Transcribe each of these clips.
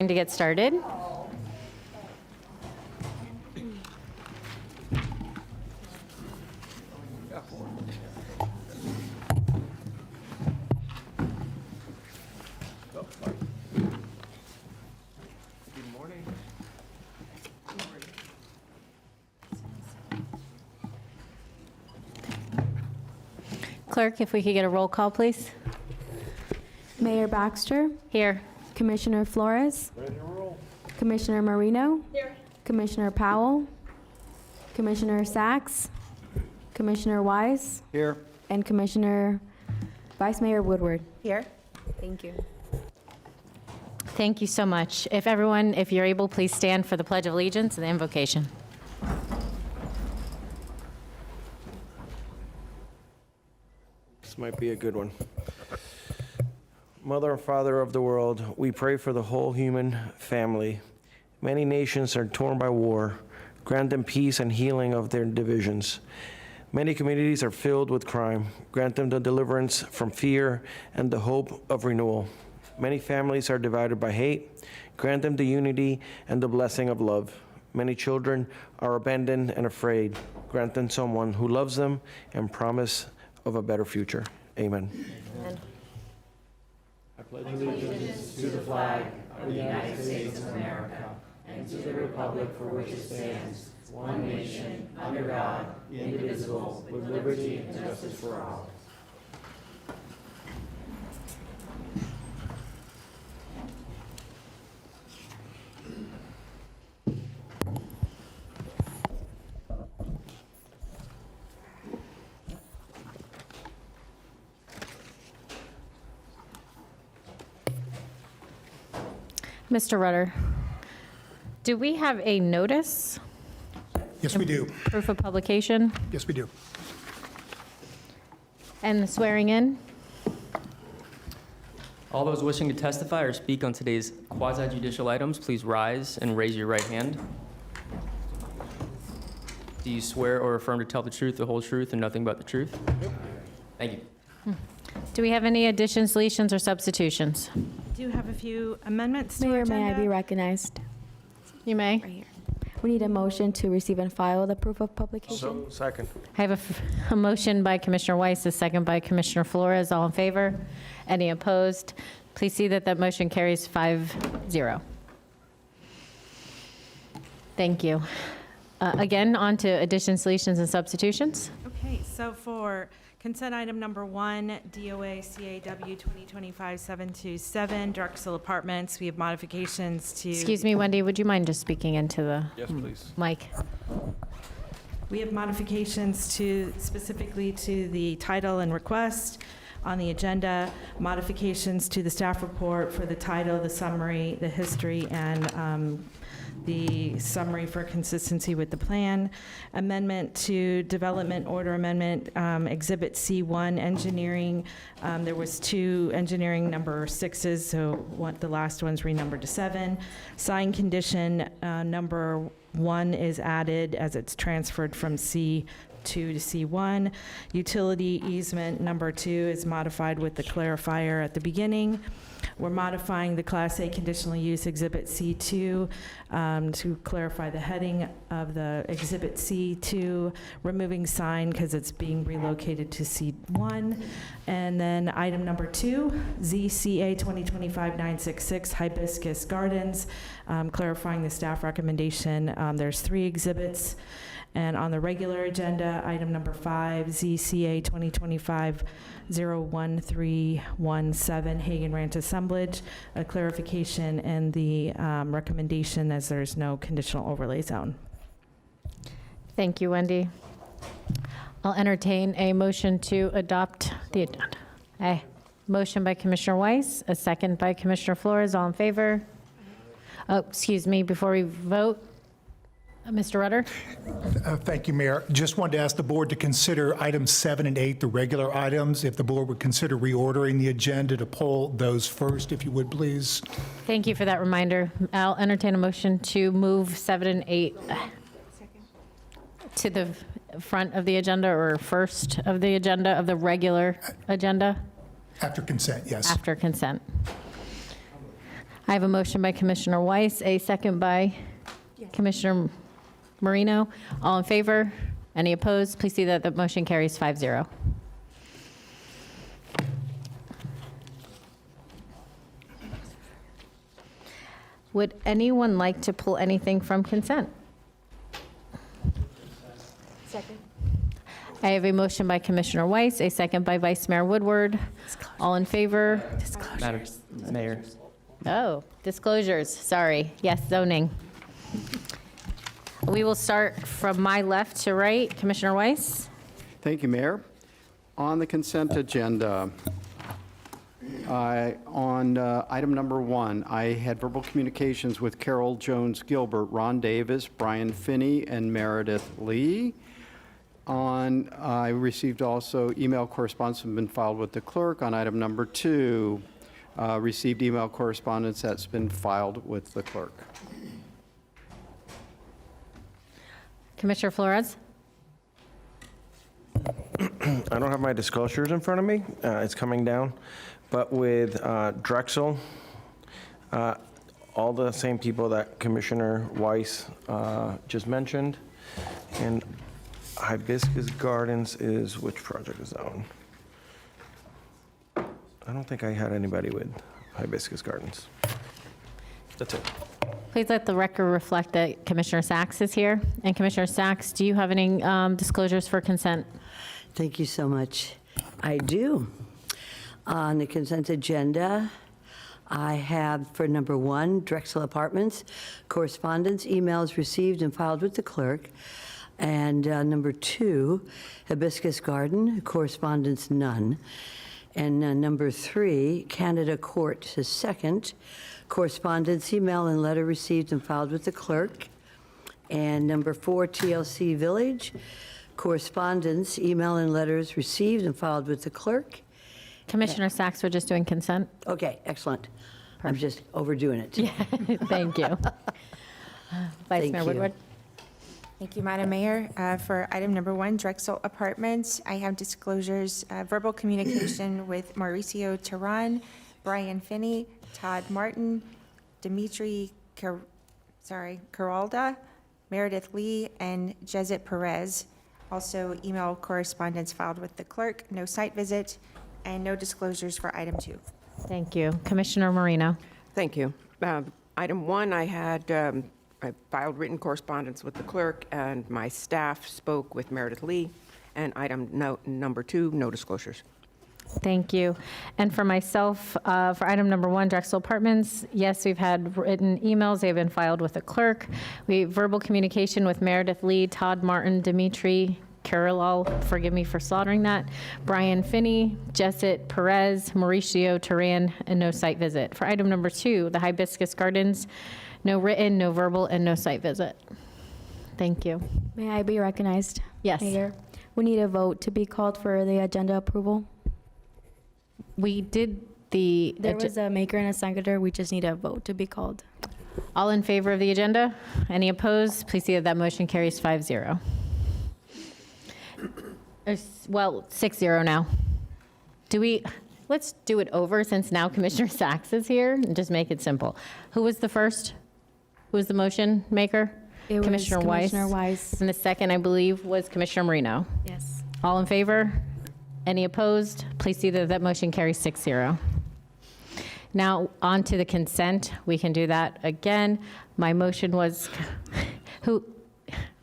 To get started. Good morning. Clerk, if we could get a roll call, please. Mayor Baxter, Here. Commissioner Flores, Ready to roll? Commissioner Marino, Commissioner Powell, Commissioner Sachs, Commissioner Wise, Here. and Commissioner Vice Mayor Woodward. Here. Thank you. Thank you so much. If everyone, if you're able, please stand for the Pledge of Allegiance and the invocation. This might be a good one. Mother and Father of the world, we pray for the whole human family. Many nations are torn by war. Grant them peace and healing of their divisions. Many communities are filled with crime. Grant them the deliverance from fear and the hope of renewal. Many families are divided by hate. Grant them the unity and the blessing of love. Many children are abandoned and afraid. Grant them someone who loves them and promise of a better future. Amen. Amen. I pledge allegiance to the flag of the United States of America and to the republic for which it stands, one nation, under God, indivisible, with liberty and justice for all. Mr. Rutter, do we have a notice, Yes, we do. proof of publication, Yes, we do. and the swearing in? All those wishing to testify or speak on today's quasi-judicial items, please rise and raise your right hand. Do you swear or affirm to tell the truth, the whole truth, and nothing but the truth? Thank you. Do we have any additions, deletions, or substitutions? Do have a few amendments to our Mayor, agenda. may I be recognized? You may. Right here. We need a motion to receive and file the proof of publication. Second. I have a motion by Commissioner Weiss, a second by Commissioner Flores. All in favor? Any opposed? Please see that that motion carries 5-0. Thank you. Again, on to additions, deletions, and substitutions. Okay, so for consent item number 1, DOA CAW 2025-727, Drexel Apartments, we have modifications to... Excuse me, Wendy, would you mind just speaking into the Yes, please. mic? We have modifications to, specifically to the title and request on the agenda, modifications to the staff report for the title, the summary, the history, and the summary for consistency with the plan, amendment to development order amendment, Exhibit C1, engineering. There was 2 engineering number 6s, so the last one's renumbered to 7. Sign condition number 1 is added as it's transferred from C2 to C1. Utility easement number 2 is modified with the clarifier at the beginning. We're modifying the Class A conditional use Exhibit C2 to clarify the heading of the Exhibit C2, removing sign because it's being relocated to C1. And then item number 2, ZCA 2025-966 Hibiscus Gardens, clarifying the staff recommendation. There's 3 exhibits. And on the regular agenda, item number 5, ZCA 2025-01317 Hagen Ranch Assemblage, a clarification and the recommendation as there's no conditional overlay zone. Thank you, Wendy. I'll entertain a motion to adopt the agenda. A motion by Commissioner Weiss, a second by Commissioner Flores. All in favor? Oh, excuse me, before we vote, Mr. Rutter? Thank you, Mayor. Just wanted to ask the board to consider items 7 and 8, the regular items. If the board would consider reordering the agenda to poll those first, if you would, please. Thank you for that reminder. I'll entertain a motion to move 7 and 8 to the front of the agenda or first of the agenda of the regular agenda After consent, yes. after consent. I have a motion by Commissioner Weiss, a second by Commissioner Marino. All in favor? Any opposed? Please see that the motion carries 5-0. Would anyone like to pull anything from consent? Second. I have a motion by Commissioner Weiss, a second by Vice Mayor Woodward. All in favor? Madam Mayor, Oh, disclosures, sorry. Yes, zoning. We will start from my left to right. Commissioner Weiss? Thank you, Mayor. On the consent agenda, on item number 1, I had verbal communications with Carol Jones Gilbert, Ron Davis, Brian Finney, and Meredith Lee. I received also email correspondence that has been filed with the clerk. On item number 2, received email correspondence that's been filed with the clerk. Commissioner Flores? I don't have my disclosures in front of me. It's coming down. But with Drexel, all the same people that Commissioner Weiss just mentioned. And Hibiscus Gardens is, which project is that one? I don't think I had anybody with Hibiscus Gardens. That's it. Please let the record reflect that Commissioner Sacks is here. And Commissioner Sacks, do you have any disclosures for consent? Thank you so much. I do. On the consent agenda, I have for number 1, Drexel Apartments, correspondence, emails received and filed with the clerk. And number 2, Hibiscus Garden, correspondence, none. And number 3, Canada Court, is second, correspondence, email, and letter received and filed with the clerk. And number 4, TLC Village, correspondence, email, and letters received and filed with the clerk. Commissioner Sacks, we're just doing consent. Okay, excellent. I'm just overdoing it. Thank you. Vice Thank Mayor you. Woodward? Thank you, Madam Mayor. For item number 1, Drexel Apartments, I have disclosures, verbal communication with Mauricio Tehran, Brian Finney, Todd Martin, Dimitri Caralda, Meredith Lee, and Jezit Perez. Also, email correspondence filed with the clerk, no site visit, and no disclosures for item 2. Thank you. Commissioner Marino? Thank you. Item 1, I filed written correspondence with the clerk, and my staff spoke with Meredith Lee. And item number 2, no disclosures. Thank you. And for myself, for item number 1, Drexel Apartments, yes, we've had written emails. They've been filed with the clerk. We verbal communication with Meredith Lee, Todd Martin, Dimitri Carolal, forgive me for slaughtering that, Brian Finney, Jessit Perez, Mauricio Tehran, and no site visit. For item number 2, the Hibiscus Gardens, no written, no verbal, and no site visit. Thank you. May I be recognized? Yes. Mayor, we need a vote to be called for the agenda approval. We did the... There was a maker and a seconder. We just need a vote to be called. All in favor of the agenda? Any opposed? Please see that that motion carries 5-0. Well, 6-0 now. Let's do it over since now Commissioner Sacks is here and just make it simple. Who was the first? Who was the motion maker? It was Commissioner Commissioner Weiss. Weiss. And the second, I believe, was Commissioner Marino. Yes. All in favor? Any opposed? Please see that that motion carries 6-0. Now, on to the consent. We can do that again. My motion was,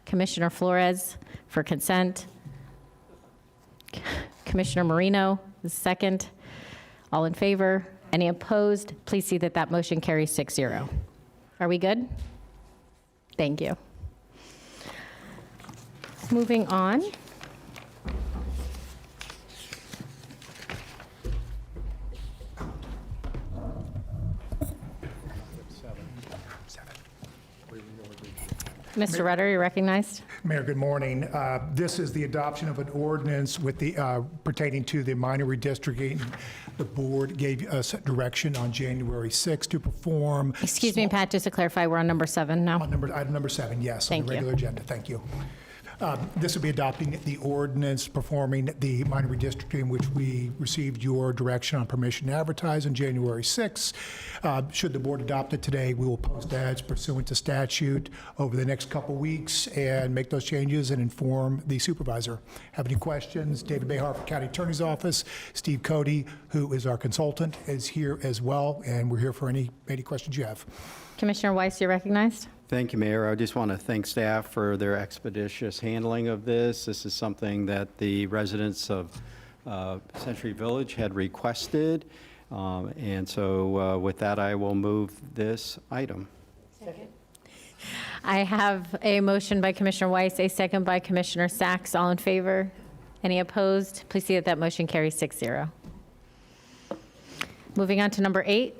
Commissioner Flores for consent. Commissioner Marino, the second. All in favor? Any opposed? Please see that that motion carries 6-0. Are we good? Thank you. Moving on. Mr. Rutter, you're recognized. Mayor, good morning. This is the adoption of an ordinance with the pertaining to the minor redistricting. The board gave us direction on January 6th to perform. Excuse me, Pat, just to clarify, we're on number 7 now. On item number 7, yes, on Thank the you. regular agenda. Thank you. This will be adopting the ordinance performing the minor redistricting, which we received your direction on permission to advertise on January 6th. Should the board adopt it today, we will post ads pursuant to statute over the next couple weeks and make those changes and inform the supervisor. Have any questions? David Behar from County Attorney's Office. Steve Cody, who is our consultant, is here as well, and we're here for any questions you have. Commissioner Weiss, you're recognized. Thank you, Mayor. I just want to thank staff for their expeditious handling of this. This is something that the residents of Century Village had requested. And so with that, I will move this item. I have a motion by Commissioner Weiss, a second by Commissioner Sacks. All in favor? Any opposed? Please see that that motion carries 6-0. Moving on to number 8.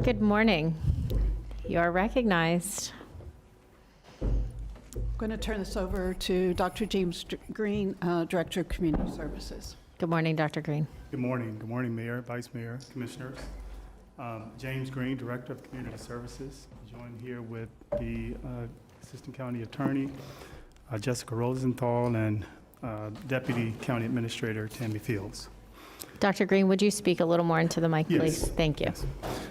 Good morning. You are recognized. I'm going to turn this over to Dr. James Green, Director of Community Services. Good morning, Dr. Green. Good morning. Good morning, Mayor, Vice Mayor, Commissioners. James Green, Director of Community Services, joined here with the Assistant County Attorney, Jessica Rosenthal, and Deputy County Administrator Tammy Fields. Dr. Green, would you speak a little more into the mic, Yes. please? Thank you. Yes.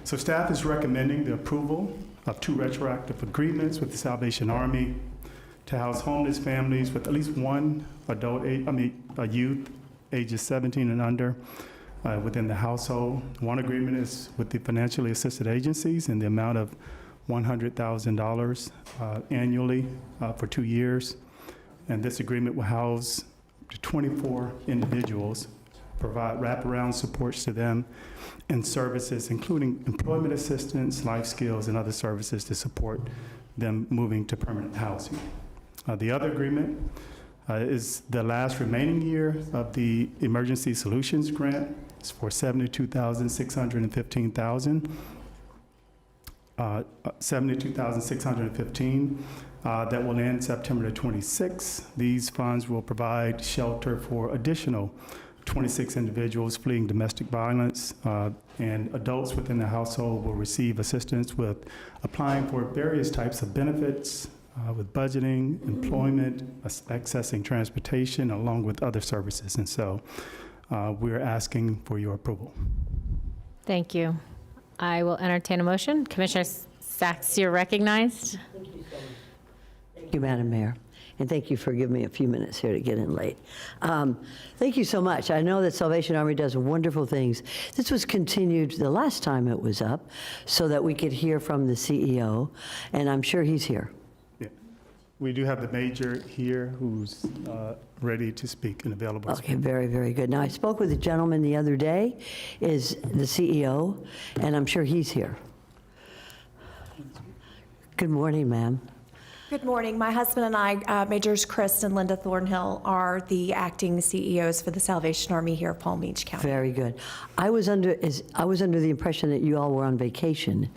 So staff is recommending the approval of 2 retroactive agreements with the Salvation Army to house homeless families with at least one a youth ages 17 and under within the household. One agreement is with the financially assisted agencies in the amount of $100,000 annually for 2 years. And this agreement will house 24 individuals, provide wraparound supports to them and services, including employment assistance, life skills, and other services to support them moving to permanent housing. The other agreement is the last remaining year of the Emergency Solutions Grant. It's for $72,615 that will end September the 26th. These funds will provide shelter for additional 26 individuals fleeing domestic violence, and adults within the household will receive assistance with applying for various types of benefits, with budgeting, employment, accessing transportation, along with other services. And so we're asking for your approval. Thank you. I will entertain a motion. Commissioner Sacks, you're recognized. Thank you, Madam Mayor. And thank you for giving me a few minutes here to get in late. Thank you so much. I know that Salvation Army does wonderful things. This was continued the last time it was up so that we could hear from the CEO, and I'm sure he's here. Yeah. We do have the major here who's ready to speak and available to Okay, speak. very, very good. Now, I spoke with a gentleman the other day, is the CEO, and I'm sure he's here. Good morning, ma'am. Good morning. My husband and I, Majors Chris and Linda Thornhill, are the acting CEOs for the Salvation Army here of Palm Beach County. Very good. I was under the impression that you all were on vacation.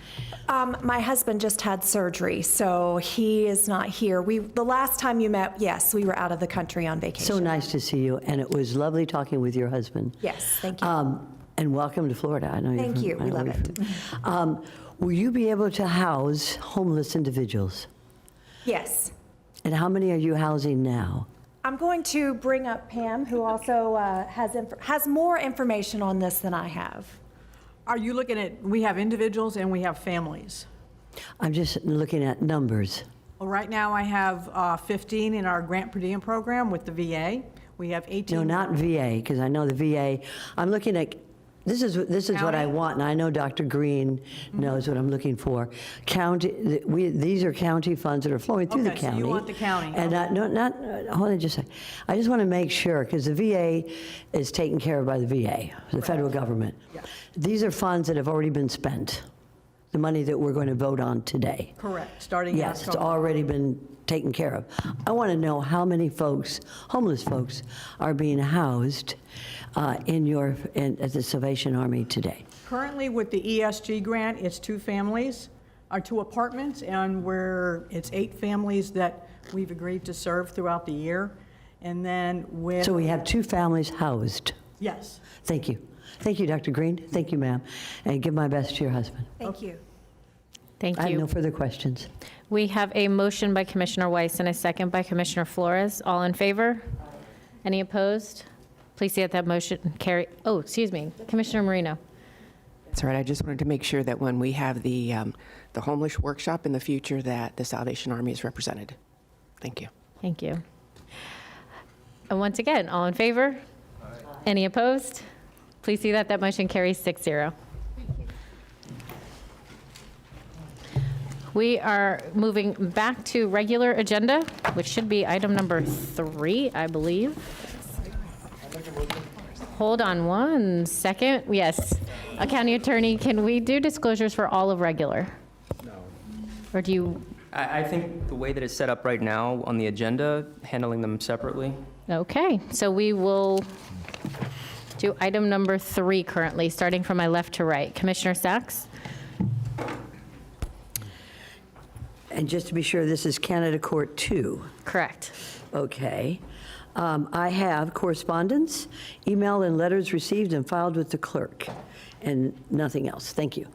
My husband just had surgery, so he is not here. The last time you met, yes, we were out of the country on vacation. So nice to see you, and it was lovely talking with your husband. Yes, thank you. And welcome to Florida. I know Thank you. We love it. Will you be able to house homeless individuals? Yes. And how many are you housing now? I'm going to bring up Pam, who also has more information on this than I have. Are you looking at, we have individuals and we have families? I'm just looking at numbers. Well, right now I have 15 in our grant per diem program with the VA. We have 18. No, not VA, because I know the VA. I'm looking at, this is what I want, and I know Dr. Green knows what I'm looking for. County, these are county funds that are flowing through the Okay, county. so you want the county. And hold on just a second. I just want to make sure, because the VA is taken care of by the VA, the federal government. Yeah. These are funds that have already been spent. the money that we're going to vote on today. Correct, starting in Yes, it's October. already been taken care of. I want to know how many folks, homeless folks, are being housed at the Salvation Army today. Currently, with the ESG grant, it's 2 families, or 2 apartments, and it's 8 families that we've agreed to serve throughout the year. And then with... So we have 2 families housed. Yes. Thank you. Thank you, Dr. Green. Thank you, ma'am. And give my best to your husband. Thank you. Thank I have no you. further questions. We have a motion by Commissioner Weiss and a second by Commissioner Flores. All in favor? Any opposed? Please see that motion carry, oh, excuse me, Commissioner Marino. That's right. I just wanted to make sure that when we have the homeless workshop in the future, that the Salvation Army is represented. Thank you. Thank you. And once again, all in favor? Any opposed? Please see that motion carries 6-0. We are moving back to regular agenda, which should be item number 3, I believe. Hold on one second. Yes. County Attorney, can we do disclosures for all of regular? No. Or do you? I think the way that it's set up right now on the agenda, handling them separately. Okay, so we will do item number 3 currently, starting from my left to right. Commissioner Sachs? And just to be sure, this is Canada Court 2. Correct. Okay. I have correspondence, email, and letters received and filed with the clerk, and nothing else. Thank you.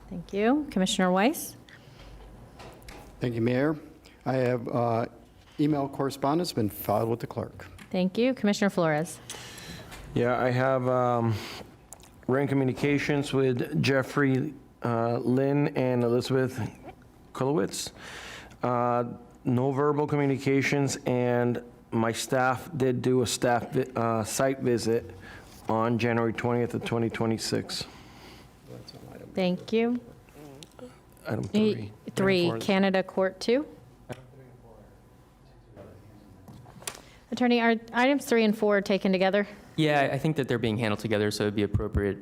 Thank you. Commissioner Weiss? Thank you, Mayor. I have email correspondence been filed with the clerk. Thank you. Commissioner Flores? Yeah, I have written communications with Jeffrey Lynn and Elizabeth Kulowitz. No verbal communications, and my staff did do a site visit on January 20th of 2026. Thank you. Item 3. 3, Canada Court 2. Attorney, are items 3 and 4 taken together? Yeah, I think that they're being handled together, so it'd be appropriate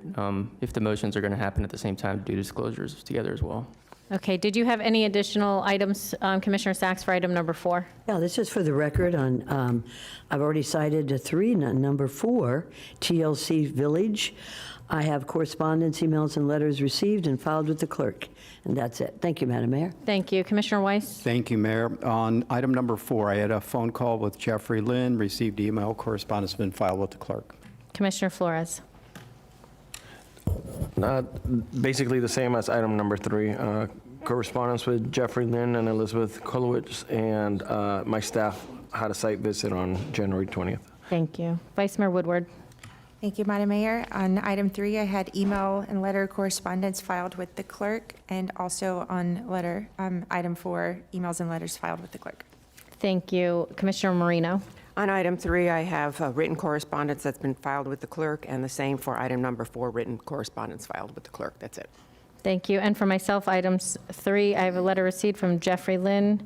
if the motions are going to happen at the same time to do disclosures together as well. Okay, did you have any additional items, Commissioner Sachs, for item number 4? Yeah, this is for the record on, I've already cited 3, number 4, TLC Village. I have correspondence, emails, and letters received and filed with the clerk. And that's it. Thank you, Madam Mayor. Thank you. Commissioner Weiss? Thank you, Mayor. On item number 4, I had a phone call with Jeffrey Lynn, received email correspondence been filed with the clerk. Commissioner Flores? Basically the same as item number 3. Correspondence with Jeffrey Lynn and Elizabeth Kulowitz, and my staff had a site visit on January 20th. Thank you. Vice Mayor Woodward? Thank you, Madam Mayor. On item 3, I had email and letter correspondence filed with the clerk, and also on item 4, emails and letters filed with the clerk. Thank you. Commissioner Marino? On item 3, I have written correspondence that's been filed with the clerk, and the same for item number 4, written correspondence filed with the clerk. That's it. Thank you. And for myself, items 3, I have a letter received from Jeffrey Lynn,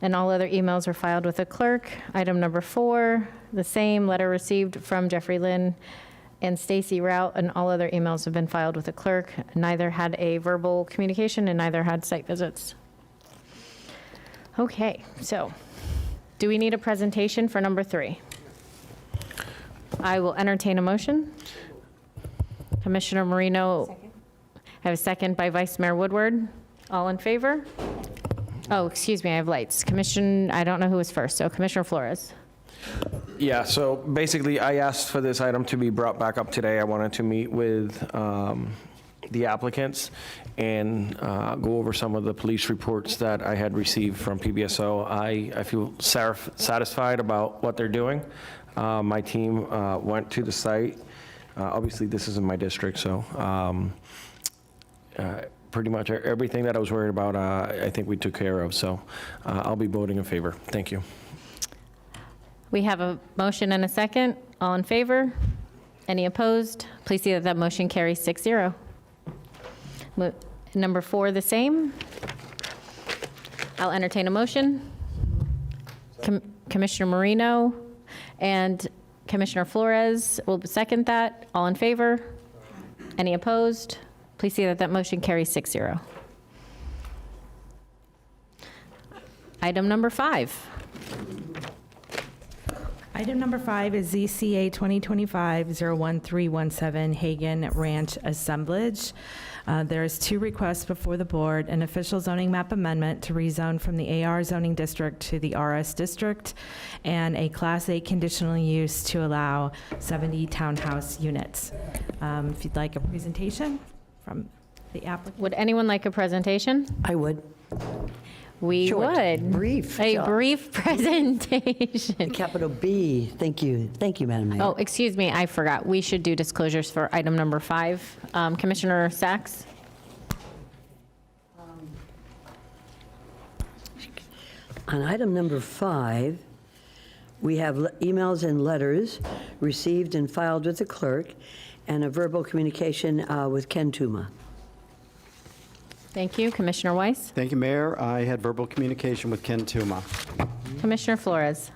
and all other emails are filed with the clerk. Item number 4, the same letter received from Jeffrey Lynn and Stacy Rout, and all other emails have been filed with the clerk. Neither had a verbal communication, and neither had site visits. Okay, so do we need a presentation for number 3? I will entertain a motion. Commissioner Marino. I have a second by Vice Mayor Woodward. All in favor? Oh, excuse me, I have lights. I don't know who was first, so Commissioner Flores. Yeah, so basically, I asked for this item to be brought back up today. I wanted to meet with the applicants and go over some of the police reports that I had received from PBSO. I feel satisfied about what they're doing. My team went to the site. Obviously, this is in my district, so pretty much everything that I was worried about, I think we took care of. So I'll be voting in favor. Thank you. We have a motion and a second. All in favor? Any opposed? Please see that motion carries 6-0. Number 4, the same. I'll entertain a motion. Commissioner Marino and Commissioner Flores will second that. All in favor? Any opposed? Please see that motion carries 6-0. Item number 5. Item number 5 is ZCA 2025-01317 Hagen Ranch Assemblage. There's 2 requests before the board: an official zoning map amendment to rezone from the AR zoning district to the RS district, and a Class A conditional use to allow 70 townhouse units. If you'd like a presentation from the applicant. Would anyone like a presentation? I would. We Short, would. brief, A short. brief presentation. Capital B. Thank you. Thank you, Madam Mayor. Oh, excuse me, I forgot. We should do disclosures for item number 5. Commissioner Sacks? On item number 5, we have emails and letters received and filed with the clerk, and a verbal communication with Ken Tuma. Thank you. Commissioner Weiss? Thank you, Mayor. I had verbal communication with Ken Tuma. Commissioner Flores?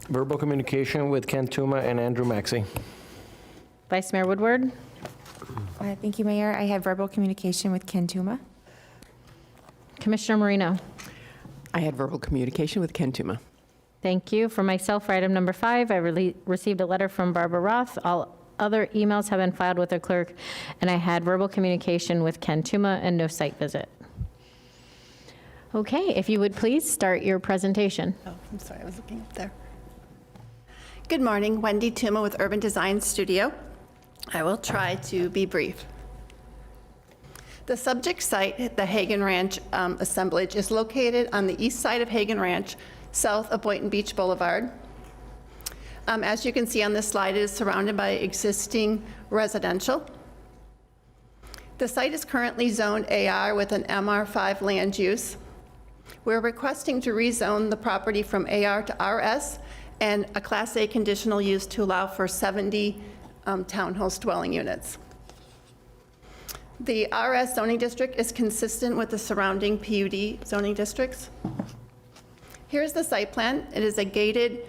Verbal communication with Ken Tuma and Andrew Maxey. Vice Mayor Woodward? Thank you, Mayor. I had verbal communication with Ken Tuma. Commissioner Marino? I had verbal communication with Ken Tuma. Thank you. For myself, for item number 5, I received a letter from Barbara Roth. All other emails have been filed with the clerk, and I had verbal communication with Ken Tuma and no site visit. Okay, if you would please start your presentation. Oh, I'm sorry, I was looking up there. Good morning, Wendy Tuma with Urban Design Studio. I will try to be brief. The subject site, the Hagen Ranch assemblage, is located on the east side of Hagen Ranch, south of Boynton Beach Boulevard. As you can see on this slide, it is surrounded by existing residential. The site is currently zoned AR with an MR5 land use. We're requesting to rezone the property from AR to RS and a Class A conditional use to allow for 70 townhouse dwelling units. The RS zoning district is consistent with the surrounding PUD zoning districts. Here's the site plan. It is a gated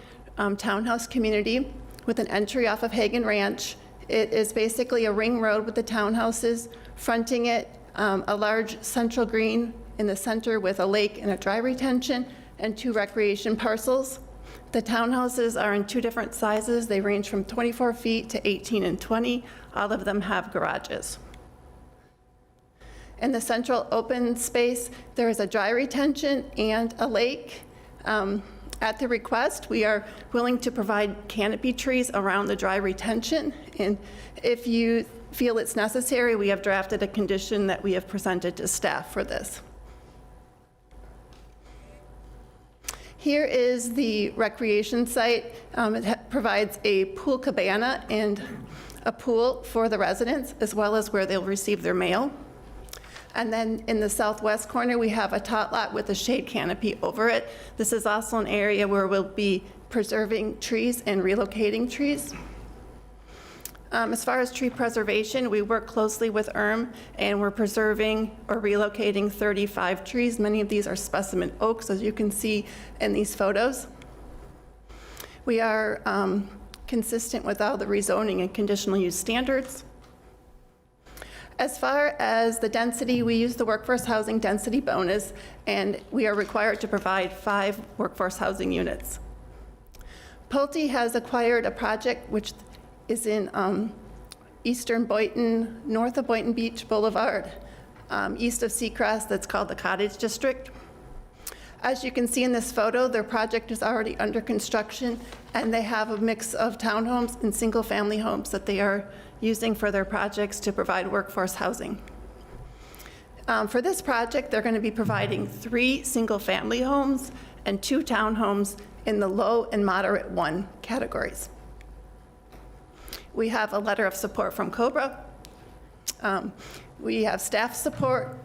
townhouse community with an entry off of Hagen Ranch. It is basically a ring road with the townhouses fronting it, a large central green in the center with a lake and a dry retention, and 2 recreation parcels. The townhouses are in 2 different sizes. They range from 24 feet to 18 and 20. All of them have garages. In the central open space, there is a dry retention and a lake. At the request, we are willing to provide canopy trees around the dry retention, and if you feel it's necessary, we have drafted a condition that we have presented to staff for this. Here is the recreation site. It provides a pool cabana and a pool for the residents, as well as where they'll receive their mail. And then in the southwest corner, we have a tot lot with a shade canopy over it. This is also an area where we'll be preserving trees and relocating trees. As far as tree preservation, we work closely with and we're preserving or relocating 35 trees. Many of these are specimen oaks, as you can see in these photos. We are consistent with all the rezoning and conditional use standards. As far as the density, we use the workforce housing density bonus, and we are required to provide 5 workforce housing units. Pulte has acquired a project which is in eastern Boynton, north of Boynton Beach Boulevard, east of Seacrest, that's called the Cottage District. As you can see in this photo, their project is already under construction, and they have a mix of townhomes and single-family homes that they are using for their projects to provide workforce housing. For this project, they're going to be providing 3 single-family homes and 2 townhomes in the low and moderate 1 categories. We have a letter of support from COBRA. We have staff support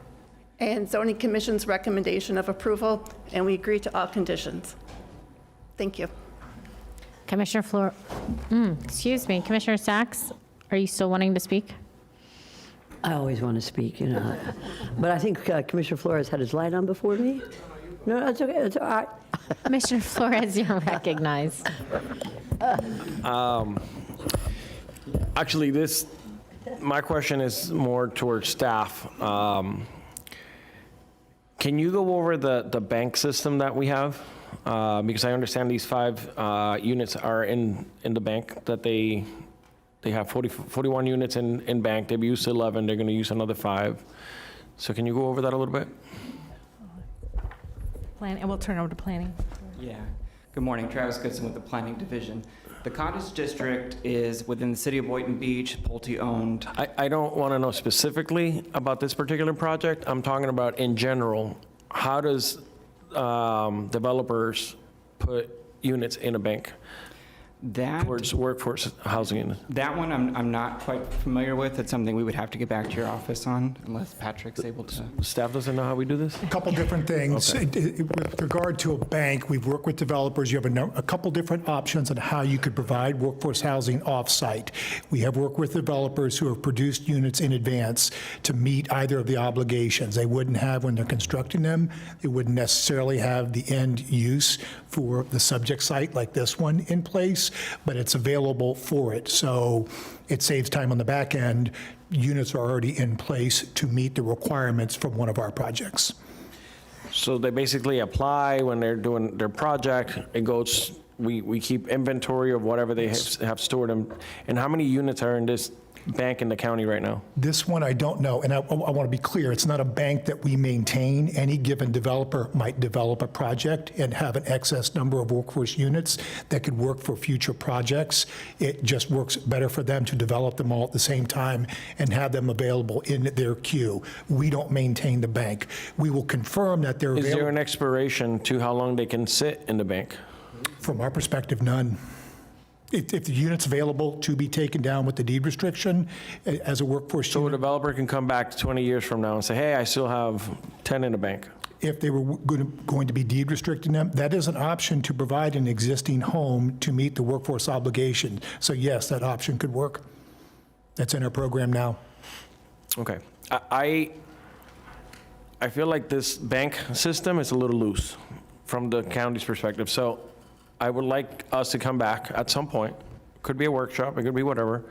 and Zoning Commission's recommendation of approval, and we agree to all conditions. Thank you. Commissioner Commissioner Sacks, are you still wanting to speak? I always want to speak, you know. But I think Commissioner Flores had his light on before me. No, that's okay. That's all right. Commissioner Flores, you're recognized. Actually, my question is more towards staff. Can you go over the bank system that we have? Because I understand these 5 units are in the bank, that they have 41 units in bank. They've used 11, they're going to use another 5. So can you go over that a little bit? And we'll turn over to planning. Yeah. Good morning. Travis Goodson with the Planning Division. The Cottage District is within the city of Boynton Beach, Pulte-owned. I don't want to know specifically about this particular project. I'm talking about in general. How does developers put units in a bank towards workforce housing units? That one I'm not quite familiar with. It's something we would have to get back to your office on, unless Patrick's able to. Staff doesn't know how we do this? A couple different things. Okay. With regard to a bank, we've worked with developers. You have a couple different options on how you could provide workforce housing off-site. We have worked with developers who have produced units in advance to meet either of the obligations. They wouldn't have when they're constructing them. They wouldn't necessarily have the end use for the subject site like this one in place, but it's available for it. So it saves time on the back end. Units are already in place to meet the requirements from one of our projects. So they basically apply when they're doing their project. It goes, we keep inventory of whatever they have stored. And how many units are in this bank in the county right now? This one, I don't know, and I want to be clear, it's not a bank that we maintain. Any given developer might develop a project and have an excess number of workforce units that could work for future projects. It just works better for them to develop them all at the same time and have them available in their queue. We don't maintain the bank. We will confirm that they're available. Is there an expiration to how long they can sit in the bank? From our perspective, none. If the unit's available to be taken down with the deed restriction as a workforce So a unit, developer can come back 20 years from now and say, hey, I still have 10 in the bank. if they were going to be deed restricting them, that is an option to provide an existing home to meet the workforce obligation. So yes, that option could work. That's in our program now. Okay. I feel like this bank system is a little loose from the county's perspective. So I would like us to come back at some point. Could be a workshop, it could be whatever.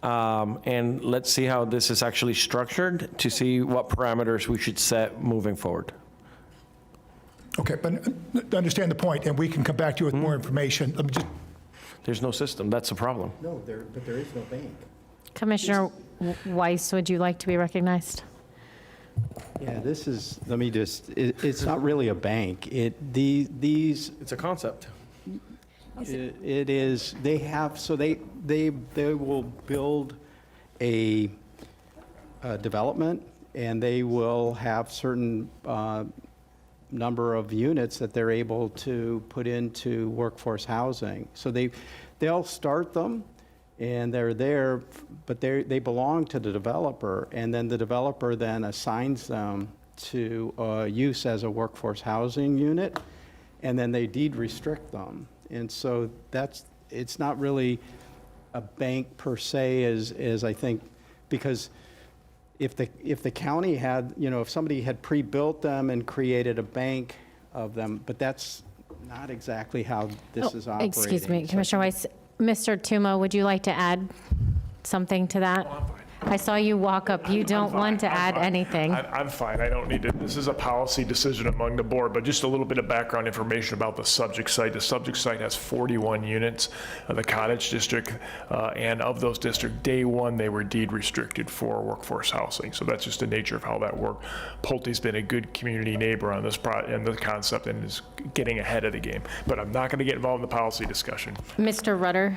And let's see how this is actually structured to see what parameters we should set moving forward. Okay, but understand the point, and we can come back to you with more information. Let me just. There's no system, that's the problem. No, but there is no bank. Commissioner Weiss, would you like to be recognized? Yeah, this is, let me just, it's not really a bank. It's a concept. It is, they have, so they will build a development, and they will have certain number of units that they're able to put into workforce housing. So they'll start them, and they're there, but they belong to the developer, and then the developer then assigns them to use as a workforce housing unit, and then they deed restrict them. And so it's not really a bank per se as I think, because if the county had, if somebody had pre-built them and created a bank of them, but that's not exactly how this is operating. Excuse me, Commissioner Weiss. Mr. Tuma, would you like to add something to that? I saw you walk up. You don't want to add anything. I'm fine. I don't need to. This is a policy decision among the board, but just a little bit of background information about the subject site. The subject site has 41 units of the Cottage District, and of those districts, day one, they were deed restricted for workforce housing. So that's just the nature of how that worked. Pulte's been a good community neighbor on this and the concept and is getting ahead of the game. But I'm not going to get involved in the policy discussion. Mr. Rutter,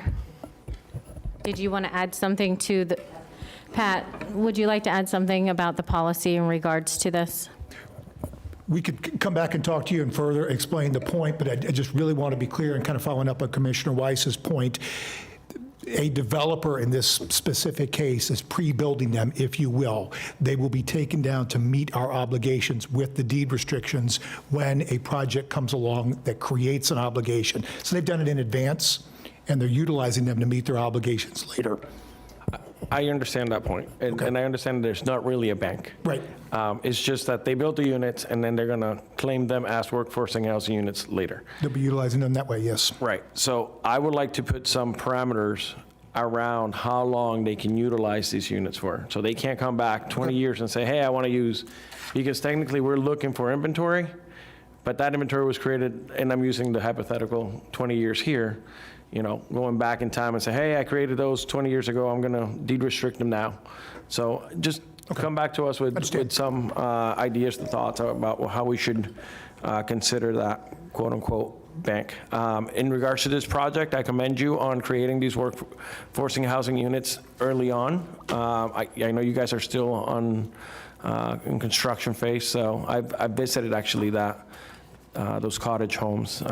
did you want to add something to the... Pat, would you like to add something about the policy in regards to this? We could come back and talk to you and further explain the point, but I just really want to be clear and kind of following up on Commissioner Weiss's point. A developer in this specific case is pre-building them, if you will. They will be taken down to meet our obligations with the deed restrictions when a project comes along that creates an obligation. So they've done it in advance, and they're utilizing them to meet their obligations later. I understand that point, and I understand there's not really a bank. Right. It's just that they built the units, and then they're going to claim them as workforce housing units later. They'll be utilizing them that way, yes. Right. So I would like to put some parameters around how long they can utilize these units for. So they can't come back 20 years and say, hey, I want to use, because technically we're looking for inventory, but that inventory was created, and I'm using the hypothetical 20 years here, going back in time and say, hey, I created those 20 years ago, I'm going to deed restrict them now. So just come back to us with some ideas and thoughts about how we should consider that quote-unquote bank. In regards to this project, I commend you on creating these workforcing housing units early on. I know you guys are still in construction phase, so I've visited actually those cottage homes.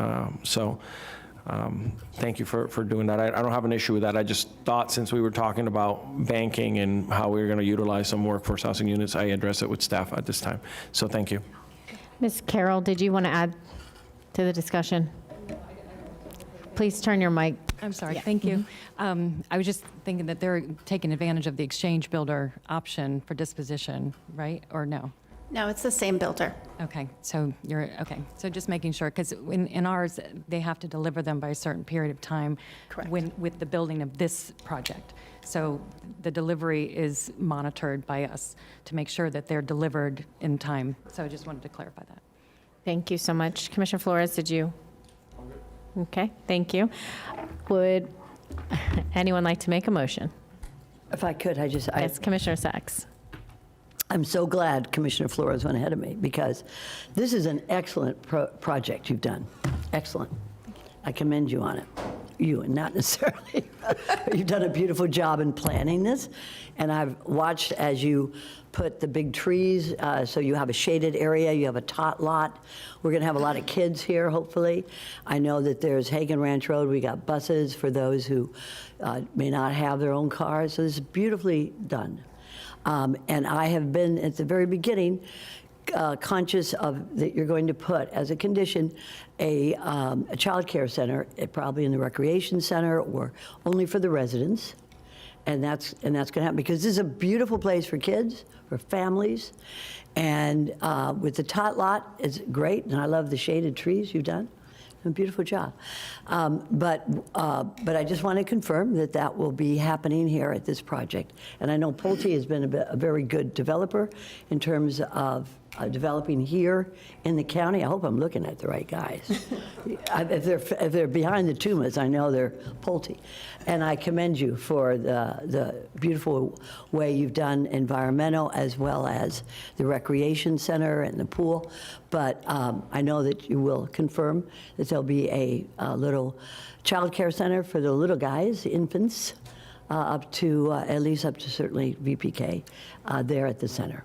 Thank you for doing that. I don't have an issue with that. I just thought, since we were talking about banking and how we were going to utilize some workforce housing units, I address it with staff at this time. So thank you. Ms. Carroll, did you want to add to the discussion? Please turn your mic. I'm sorry, thank you. I was just thinking that they're taking advantage of the exchange builder option for disposition, right, or no? No, it's the same builder. Okay, so so just making sure, because in ours, they have to deliver them by a certain period of time. Correct. With the building of this project. So the delivery is monitored by us to make sure that they're delivered in time. So I just wanted to clarify that. Thank you so much. Commissioner Flores, did you? Okay, thank you. Would anyone like to make a motion? If I could, Yes, Commissioner Sacks. I'm so glad Commissioner Flores went ahead of me, because this is an excellent project you've done. Excellent. I commend you on it. You, and not necessarily. You've done a beautiful job in planning this, and I've watched as you put the big trees, so you have a shaded area, you have a tot lot. We're going to have a lot of kids here, hopefully. I know that there's Hagen Ranch Road. We got buses for those who may not have their own cars. So this is beautifully done. And I have been, at the very beginning, conscious of that you're going to put as a condition a child care center, probably in the recreation center or only for the residents. And that's going to happen, because this is a beautiful place for kids, for families. And with the tot lot, it's great. And I love the shaded trees you've done. A beautiful job. But I just want to confirm that that will be happening here at this project. And I know Pulte has been a very good developer in terms of developing here in the county. I hope I'm looking at the right guys. If they're behind the Tumas, I know they're Pulte. And I commend you for the beautiful way you've done environmental as well as the recreation center and the pool. But I know that you will confirm that there'll be a little child care center for the little guys, the infants, up to at least up to certainly VPK there at the center.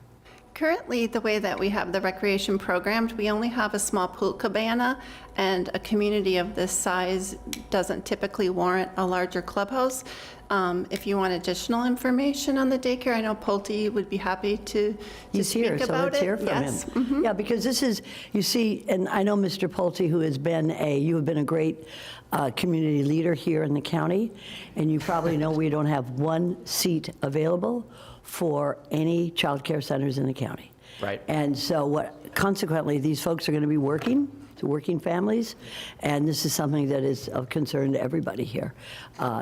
Currently, the way that we have the recreation programmed, we only have a small pool cabana, and a community of this size doesn't typically warrant a larger clubhouse. If you want additional information on the daycare, I know Pulte would be happy to He's speak here, about so let's it. hear from Yes. him. Yeah, because this is, you see, and I know Mr. Pulte, who has been you have been a great community leader here in the county, and you probably know we don't have one seat available for any child care centers in the county. Right. And so consequently, these folks are going to be working, to working families, and this is something that is of concern to everybody here,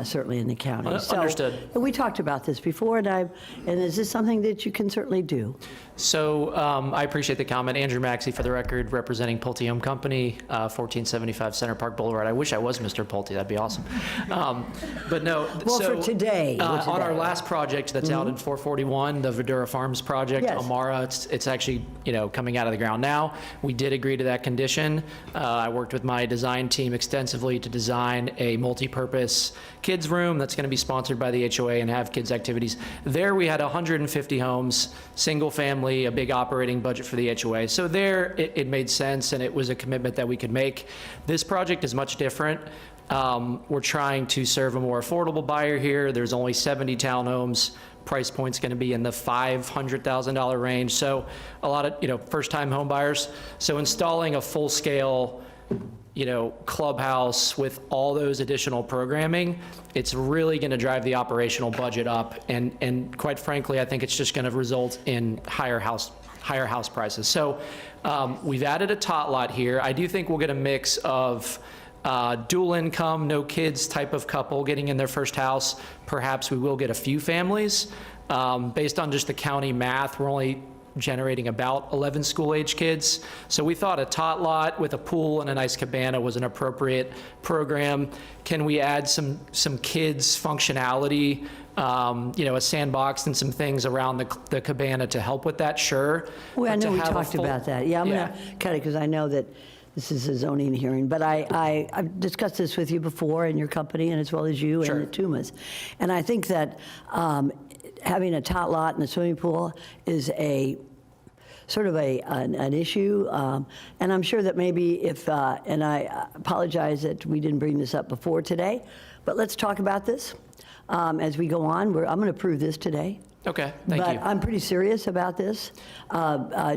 certainly in the county. Understood. So, we talked about this before, and is this something that you can certainly do? So I appreciate the comment. Andrew Maxey, for the record, representing Pulte Home Company, 1475 Center Park Boulevard. I wish I was Mr. Pulte. That'd be awesome. But no. Well, so, for today. On our last project that's out in 441, the Vidura Farms project, Yes. Amara, it's actually coming out of the ground now. We did agree to that condition. I worked with my design team extensively to design a multi-purpose kids room that's going to be sponsored by the HOA and have kids activities. There we had 150 homes, single family, a big operating budget for the HOA. So there it made sense, and it was a commitment that we could make. This project is much different. We're trying to serve a more affordable buyer here. There's only 70 townhomes. Price point's going to be in the $500,000 range. So a lot of first-time home buyers. So installing a full-scale clubhouse with all those additional programming, it's really going to drive the operational budget up. And quite frankly, I think it's just going to result in higher house prices. So we've added a tot lot here. I do think we'll get a mix of dual income, no kids type of couple getting in their first house, perhaps we will get a few families. Based on just the county math, we're only generating about 11 school-age kids. So we thought a tot lot with a pool and a nice cabana was an appropriate program. Can we add some kids functionality, a sandbox and some things around the cabana to help with that? Sure. Well, I But know to we have a talked full- about that. Yeah, I'm going to cut it because I know that this is a zoning hearing, but I've discussed this with you before in your company and as well as you and the Tumas. And I think that having a tot lot and a swimming pool is a sort of an issue. And I'm sure that maybe if, and I apologize that we didn't bring this up before today, but let's talk about this as we go on. I'm going to approve this today. Okay, thank you. But I'm pretty serious about this,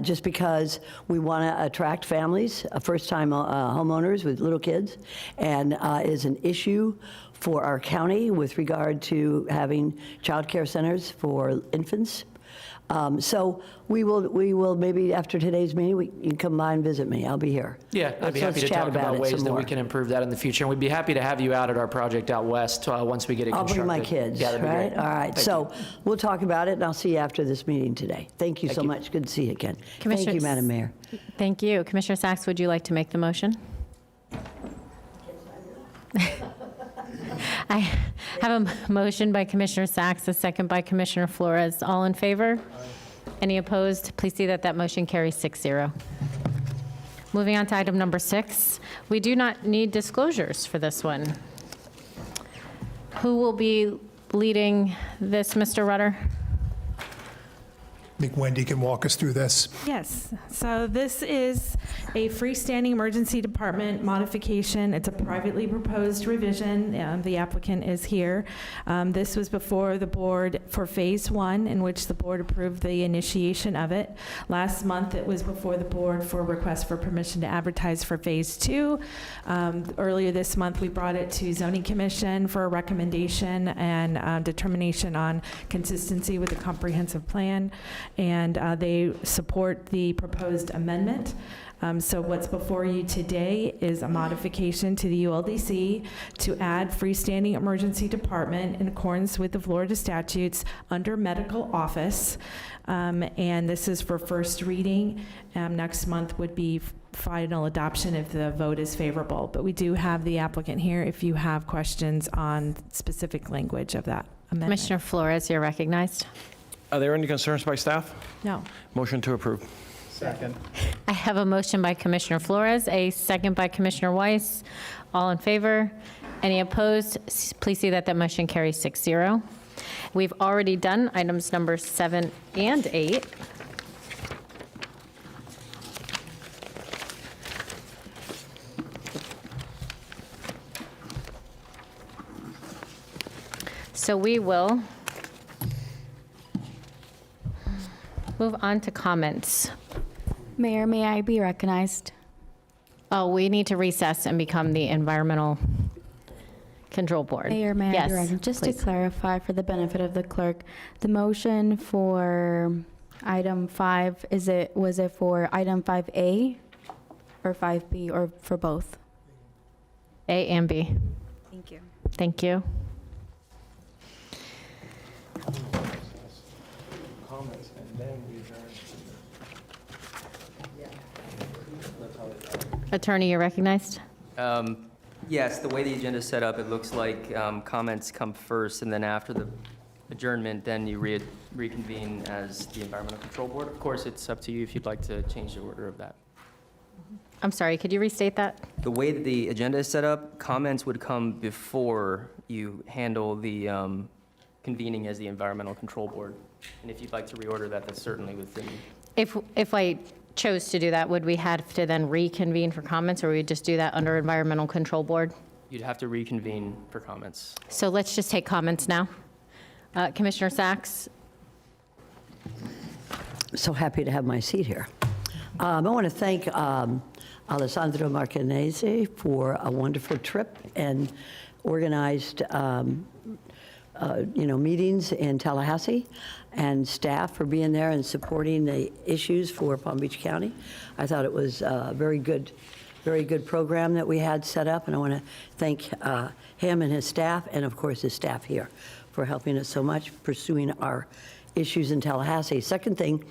just because we want to attract families, first-time homeowners with little kids, and is an issue for our county with regard to having child care centers for infants. So we will maybe after today's meeting, you can come by and visit me. I'll be here. Yeah, I'd be happy to talk about ways that we can improve that in the future. And we'd be happy to have you out at our project out west once we get it I'll constructed. bring my kids, Yeah, that'd be right? great. All right, Thank so we'll talk about it, and I'll see you after this meeting today. Thank you Thank so you. much. Good to see you again. Thank Commissioner you, Madam Mayor. Thank you. Commissioner Sacks, would you like to make the motion? I have a motion by Commissioner Sacks, a second by Commissioner Flores. All in favor? Any opposed? Please see that that motion carries 6-0. Moving on to item number 6. We do not need disclosures for this one. Who will be leading this, Mr. Rutter? I think Wendy can walk us through this. Yes, so this is a freestanding emergency department modification. It's a privately proposed revision. The applicant is here. This was before the board for Phase 1, in which the board approved the initiation of it. Last month, it was before the board for request for permission to advertise for Phase 2. Earlier this month, we brought it to Zoning Commission for a recommendation and determination on consistency with the comprehensive plan. And they support the proposed amendment. So what's before you today is a modification to the ULDC to add freestanding emergency department in accordance with the Florida statutes under medical office. And this is for first reading. Next month would be final adoption if the vote is favorable. But we do have the applicant here if you have questions on specific language of that amendment. Commissioner Flores, you're recognized. Are there any concerns by staff? No. Motion to approve. Second. I have a motion by Commissioner Flores, a second by Commissioner Weiss. All in favor? Any opposed? Please see that that motion carries 6-0. We've already done items number 7 and 8. So we will move on to comments. Mayor, may I be recognized? Oh, we need to recess and become the Environmental Control Board. Mayor, may I be Yes, recognized? Just please. to clarify for the benefit of the clerk, the motion for item 5, was it for item 5A or 5B or for both? A and B. Thank you. Thank you. Comments, and then we adjourn. Attorney, you're recognized. Yes, the way the agenda is set up, it looks like comments come first, and then after the adjournment, then you reconvene as the Environmental Control Board. Of course, it's up to you if you'd like to change the order of that. I'm sorry, could you restate that? The way that the agenda is set up, comments would come before you handle the convening as the Environmental Control Board. And if you'd like to reorder that, that's certainly within. If I chose to do that, would we have to then reconvene for comments, or would we just do that under Environmental Control Board? You'd have to reconvene for comments. So let's just take comments now. Commissioner Sacks? So happy to have my seat here. I want to thank Alessandro Marcanese for a wonderful trip and organized meetings in Tallahassee, and staff for being there and supporting the issues for Palm Beach County. I thought it was very good very good program that we had set up, and I want to thank him and his staff, and of course his staff here, for helping us so much pursuing our issues in Tallahassee. Second thing,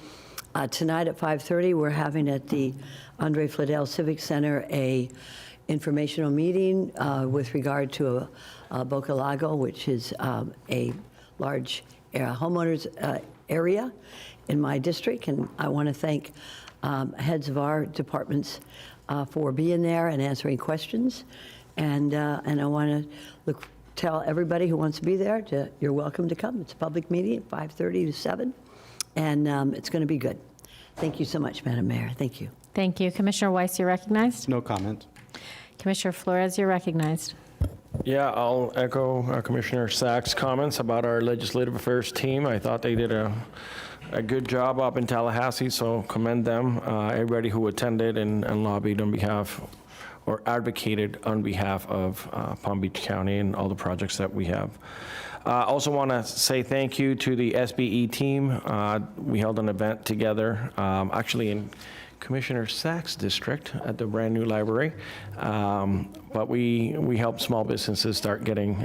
tonight at 5:30, we're having at the Andre Fladell Civic Center a informational meeting with regard to Boca Lago, which is a large homeowners area in my district, and I want to thank heads of our departments for being there and answering questions, and I want to tell everybody who wants to be there you're welcome to come. It's a public meeting at 5:30 to 7, and it's going to be good. Thank you so much, Madam Mayor. Thank you. Thank you. Commissioner Weiss, you're recognized. No comment. Commissioner Flores, you're recognized. Yeah, I'll echo Commissioner Sacks' comments about our legislative affairs team. I thought they did a good job up in Tallahassee, so commend them. Everybody who attended and lobbied on behalf or advocated on behalf of Palm Beach County and all the projects that we have. I also want to say thank you to the SBE team. We held an event together, actually in Commissioner Sacks' district at the brand new library. But we helped small businesses start getting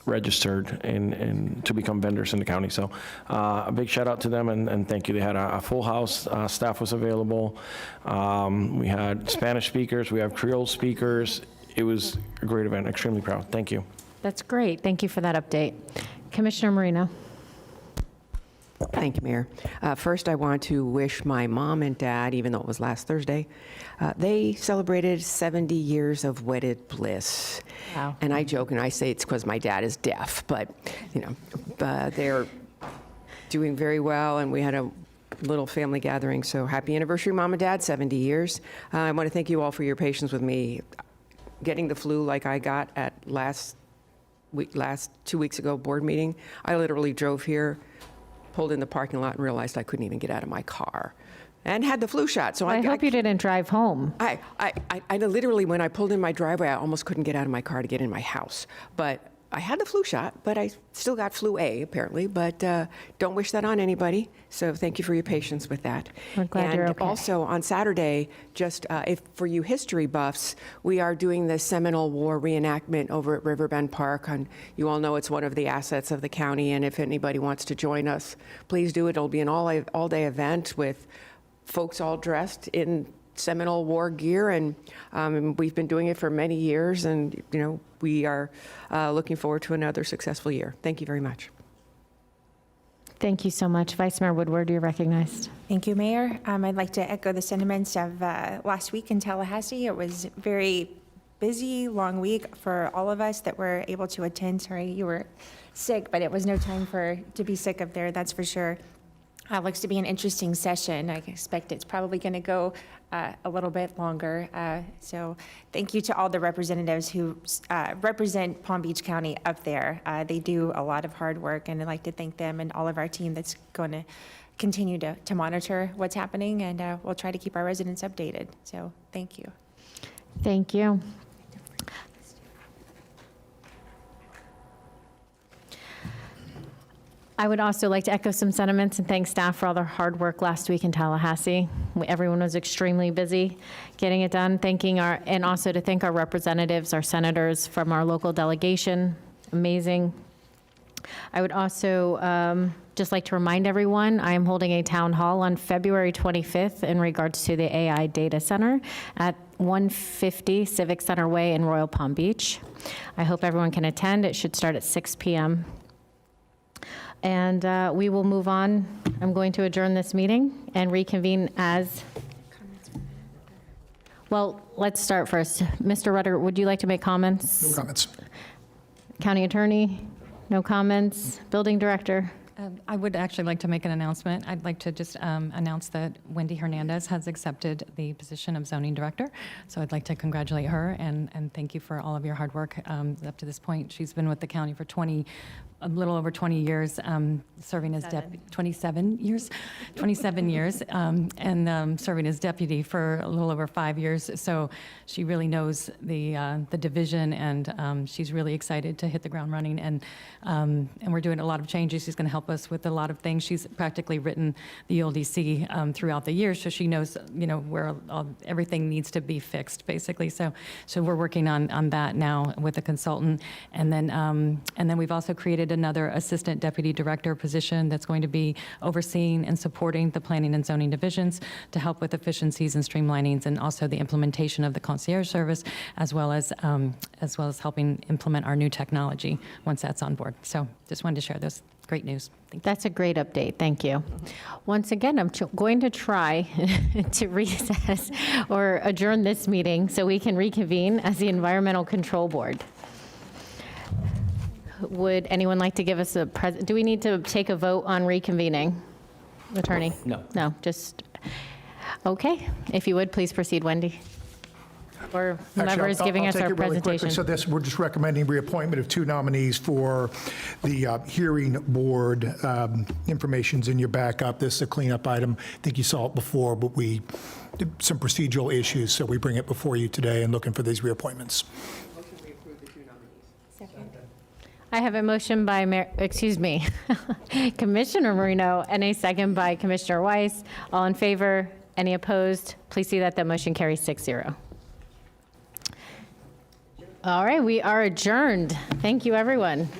registered and to become vendors in the county. So a big shout out to them and thank you. They had a full house. Staff was available. We had Spanish speakers. We have Creole speakers. It was a great event. Extremely proud. Thank you. That's great. Thank you for that update. Commissioner Marino. Thank you, Mayor. First, I want to wish my mom and dad, even though it was last Thursday, they celebrated 70 years of wedded bliss. Wow. And I joke and I say it's because my dad is deaf, but, you know, they're doing very well, and we had a little family gathering, so happy anniversary, Mom and Dad, 70 years. I want to thank you all for your patience with me. Getting the flu like I got at last 2 weeks ago board meeting, I literally drove here, pulled in the parking lot, and realized I couldn't even get out of my car, and had the flu shot. So I hope you didn't drive home. I literally, when I pulled in my driveway, I almost couldn't get out of my car to get in my house. But I had the flu shot, but I still got flu A, apparently. But don't wish that on anybody. So thank you for your patience with that. We're glad you're okay. Also, on Saturday, just if for you history buffs, we are doing the Seminole War reenactment over at Riverbend Park. And you all know it's one of the assets of the county. And if anybody wants to join us, please do it. It'll be an all-day event with folks all dressed in Seminole War gear, and we've been doing it for many years, and you know we are looking forward to another successful year. Thank you very much. Thank you so much. Vice Mayor Woodward, you're recognized. Thank you, Mayor. I'd like to echo the sentiments of last week in Tallahassee. It was a very busy, long week for all of us that were able to attend. Sorry, you were sick, but it was no time to be sick up there, that's for sure. Looks to be an interesting session. I expect it's probably going to go a little bit longer. So thank you to all the representatives who represent Palm Beach County up there. They do a lot of hard work, and I'd like to thank them and all of our team that's going to continue to monitor what's happening, and we'll try to keep our residents updated. So thank you. Thank you. I would also like to echo some sentiments and thank staff for all their hard work last week in Tallahassee. Everyone was extremely busy getting it done. And also to thank our representatives, our senators from our local delegation. Amazing. I would also just like to remind everyone, I am holding a town hall on February 25th in regards to the AI data center at 150 Civic Center Way in Royal Palm Beach. I hope everyone can attend. It should start at 6 p.m. And we will move on. I'm going to adjourn this meeting and reconvene as, well, let's start first. Mr. Rutter, would you like to make comments? No comments. County Attorney, no comments. Building Director? I would actually like to make an announcement. I'd like to just announce that Wendy Hernandez has accepted the position of Zoning Director. So I'd like to congratulate her and thank you for all of your hard work up to this point. She's been with the county for 20 a little over 20 years serving as deputy, 27 years, and serving as deputy for a little over 5 years. So she really knows the division, and she's really excited to hit the ground running. And we're doing a lot of changes. She's going to help us with a lot of things. She's practically written the LDC throughout the years, so she knows, where everything needs to be fixed, basically. So we're working on that now with a consultant, and then we've also created another assistant deputy director position that's going to be overseeing and supporting the planning and zoning divisions to help with efficiencies and streamlinings, and also the implementation of the concierge service, as well as helping implement our new technology once that's on board. So just wanted to share this great news. That's a great update. Thank you. Once again, I'm going to try to recess or adjourn this meeting so we can reconvene as the Environmental Control Board. Would anyone like to give us do we need to take a vote on reconvening, Attorney? No. No, just, okay. If you would, please proceed, Wendy. Or whomever is giving us our presentation. So we're just recommending reappointment of 2 nominees for the hearing board. Information's in your backup. This is a cleanup item. I think you saw it before, but we did some procedural issues, so we bring it before you today and looking for these reappointments. I have a motion by, Commissioner Marino, and a second by Commissioner Weiss. All in favor? Any opposed? Please see that motion carries 6-0. All right, we are adjourned. Thank you, everyone.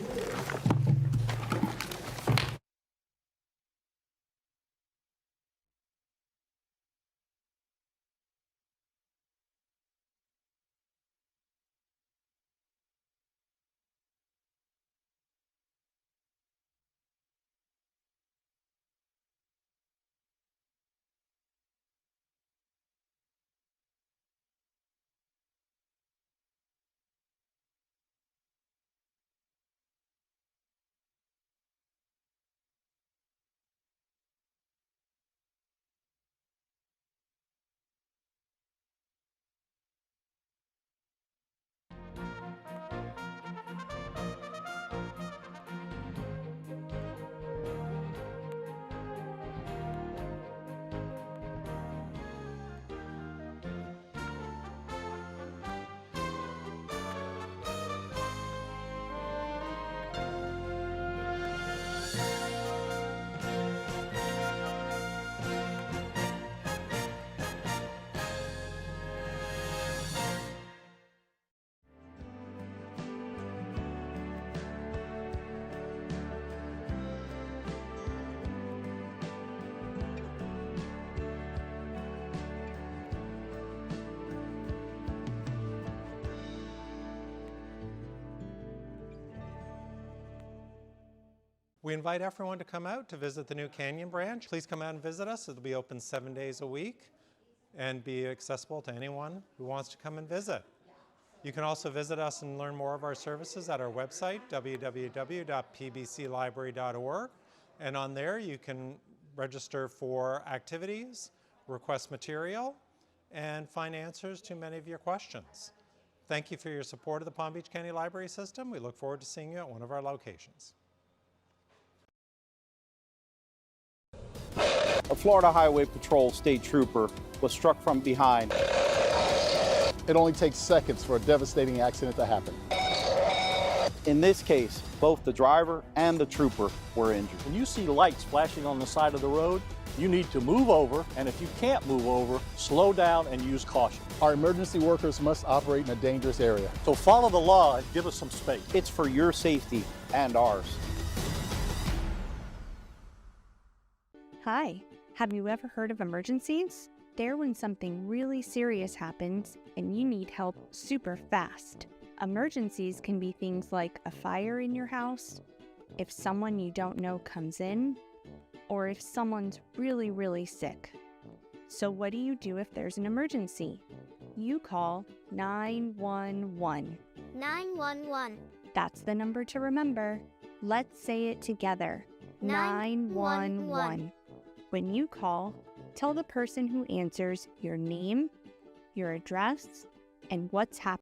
We invite everyone to come out to visit the new Canyon branch. Please come out and visit us. It'll be open 7 days a week and be accessible to anyone who wants to come and visit. You can also visit us and learn more of our services at our website, www.pbclibrary.org. And on there, you can register for activities, request material, and find answers to many of your questions. Thank you for your support of the Palm Beach County Library System. We look forward to seeing you at one of our locations. A Florida Highway Patrol state trooper was struck from behind. It only takes seconds for a devastating accident to happen. In this case, both the driver and the trooper were injured. When you see lights flashing on the side of the road, you need to move over, and if you can't move over, slow down and use caution. Our emergency workers must operate in a dangerous area. So follow the law and give us some space. It's for your safety and ours. Hi, have you ever heard of emergencies? They're when something really serious happens and you need help super fast. Emergencies can be things like a fire in your house, if someone you don't know comes in, or if someone's really, really sick. So what do you do if there's an emergency? You call 911. 911. That's the number to remember. Let's say it together. 911. When you call, tell the person who answers your name, your address, and what's happening.